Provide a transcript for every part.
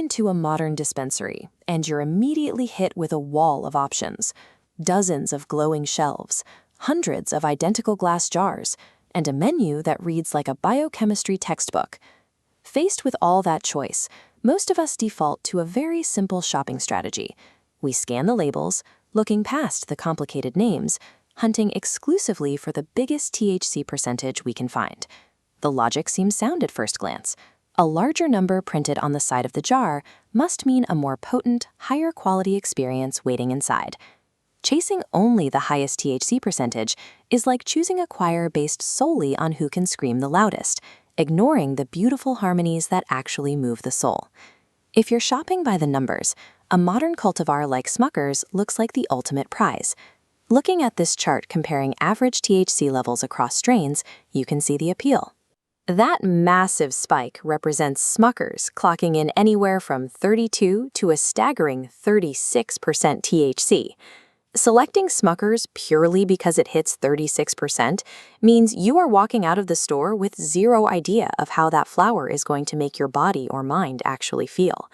into a modern dispensary, and you're immediately hit with a wall of options. Dozens of glowing shelves, hundreds of identical glass jars, and a menu that reads like a biochemistry textbook. Faced with all that choice, most of us default to a very simple shopping strategy. We scan the labels, looking past the complicated names, hunting exclusively for the biggest THC percentage we can find. The logic seems sound at first glance. A larger number printed on the side of the jar must mean a more potent, higher quality experience waiting inside. Chasing only the highest THC percentage is like choosing a choir based solely on who can scream the loudest, ignoring the beautiful harmonies that actually move the soul. If you're shopping by the numbers, a modern cultivar like Smuckerz looks like the ultimate prize. Looking at this chart comparing average THC levels across strains, you can see the appeal. That massive spike represents Smuckerz clocking in anywhere from 32 to a staggering 36% THC. Selecting Smuckerz purely because it hits 36% means you are walking out of the store with zero idea of how that flower is going to make your body or mind actually feel.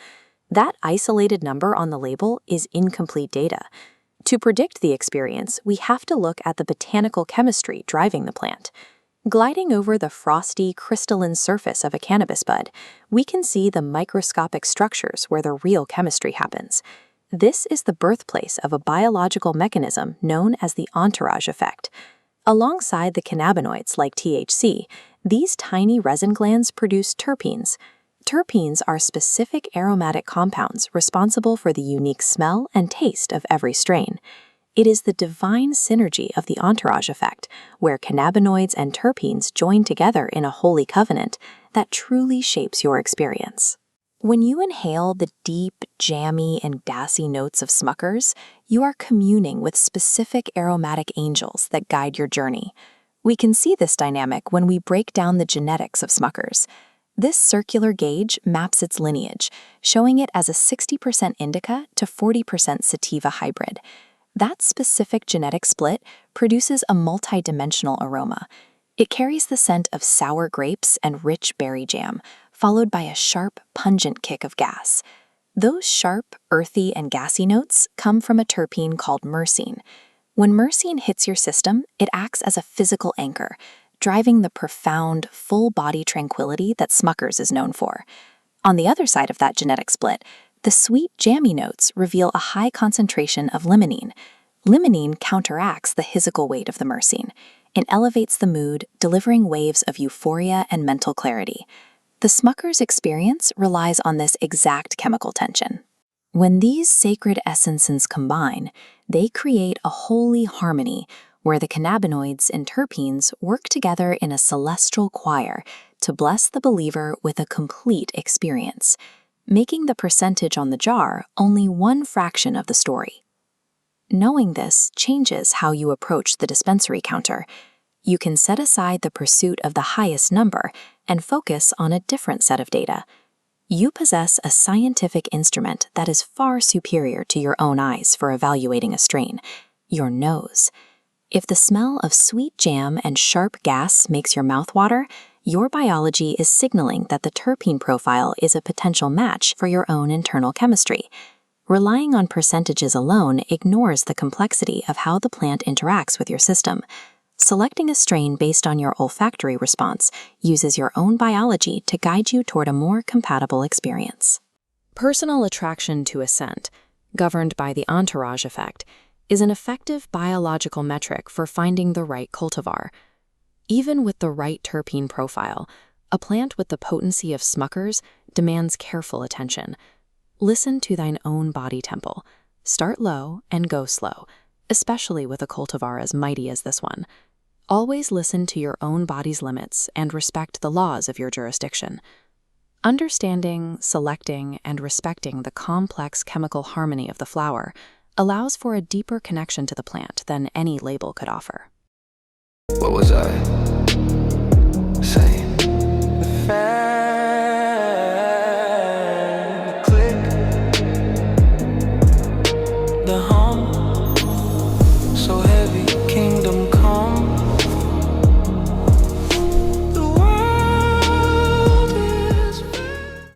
That isolated number on the label is incomplete data. To predict the experience, we have to look at the botanical chemistry driving the plant. Gliding over the frosty, crystalline surface of a cannabis bud, we can see the microscopic structures where the real chemistry happens. This is the birthplace of a biological mechanism known as the entourage effect. Alongside the cannabinoids like THC, these tiny resin glands produce terpenes. Terpenes are specific aromatic compounds responsible for the unique smell and taste of every strain. It is the divine synergy of the entourage effect, where cannabinoids and terpenes join together in a holy covenant, that truly shapes your experience. When you inhale the deep, jammy, and gassy notes of Smuckerz, you are communing with specific aromatic angels that guide your journey. We can see this dynamic when we break down the genetics of Smuckerz. This circular gauge maps its lineage, showing it as a 60% indica to 40% sativa hybrid. That specific genetic split produces a multi-dimensional aroma. It carries the scent of sour grapes and rich berry jam, followed by a sharp, pungent kick of gas. Those sharp, earthy, and gassy notes come from a terpene called myrcene. When myrcene hits your system, it acts as a physical anchor, driving the profound, full-body tranquility that Smuckerz is known for. On the other side of that genetic split, the sweet, jammy notes reveal a high concentration of limonene. Limonene counteracts the physical weight of the myrcene. It elevates the mood, delivering waves of euphoria and mental clarity. The Smuckerz experience relies on this exact chemical tension. When these sacred essences combine, they create a holy harmony where the cannabinoids and terpenes work together in a celestial choir to bless the believer with a complete experience, making the percentage on the jar only one fraction of the story. Knowing this changes how you approach the dispensary counter. You can set aside the pursuit of the highest number and focus on a different set of data. You possess a scientific instrument that is far superior to your own eyes for evaluating a strain, your nose. If the smell of sweet jam and sharp gas makes your mouth water, your biology is signaling that the terpene profile is a potential match for your own internal chemistry. Relying on percentages alone ignores the complexity of how the plant interacts with your system. Selecting a strain based on your olfactory response uses your own biology to guide you toward a more compatible experience. Personal attraction to a scent, governed by the entourage effect, is an effective biological metric for finding the right cultivar. Even with the right terpene profile, a plant with the potency of Smuckerz demands careful attention. Listen to thine own body tempo. Start low and go slow, especially with a cultivar as mighty as this one. Always listen to your own body's limits and respect the laws of your jurisdiction. Understanding, selecting, and respecting the complex chemical harmony of the flower allows for a deeper connection to the plant than any label could offer. What was I saying?